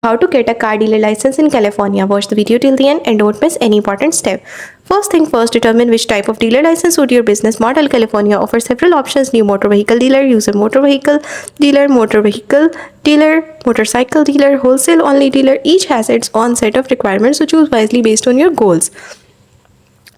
How to get a car dealer license in California. Watch the video till the end and don't miss any important step. First thing first, determine which type of dealer license suit your business model. California offers several options: new motor vehicle dealer, user motor vehicle dealer, motorcycle dealer, wholesale only dealer. Each has its own set of requirements, so choose wisely based on your goals.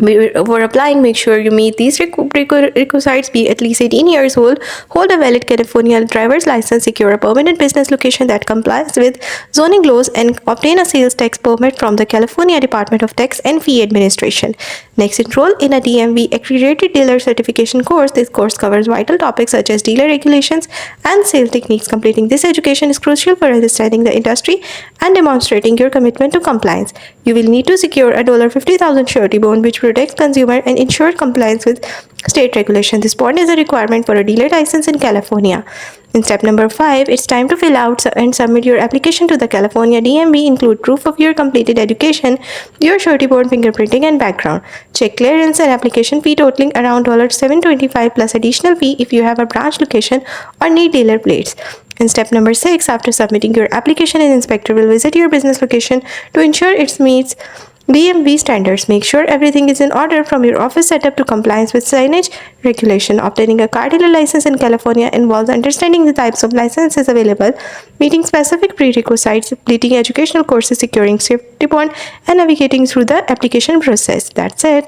For applying, make sure you meet these requisites: be at least 18 years old, hold a valid California driver's license, secure a permanent business location that complies with zoning laws, and obtain a sales tax permit from the California Department of Tax and Fee Administration. Next, enroll in a DMV-Accredited dealer certification course. This course covers vital topics such as dealer regulations and sales techniques. Completing this education is crucial for understanding the industry and demonstrating your commitment to compliance. You will need to secure a $50,000 surety bond, which protects consumer and ensure compliance with state regulation. This bond is a requirement for a dealer license in California. In step number 5, it's time to fill out and submit your application to the California DMV. Include proof of your completed education, your surety bond, fingerprinting, and background. Check clearance and application fee totaling around $725 plus additional fee if you have a branch location or need dealer plates. In step number 6, after submitting your application, an inspector will visit your business location to ensure it meets DMV standards. Make sure everything is in order from your office setup to compliance with signage regulation. Obtaining a car dealer license in California involves understanding the types of licenses available, meeting specific prerequisites, completing educational courses, securing safety bond, and navigating through the application process. That's it.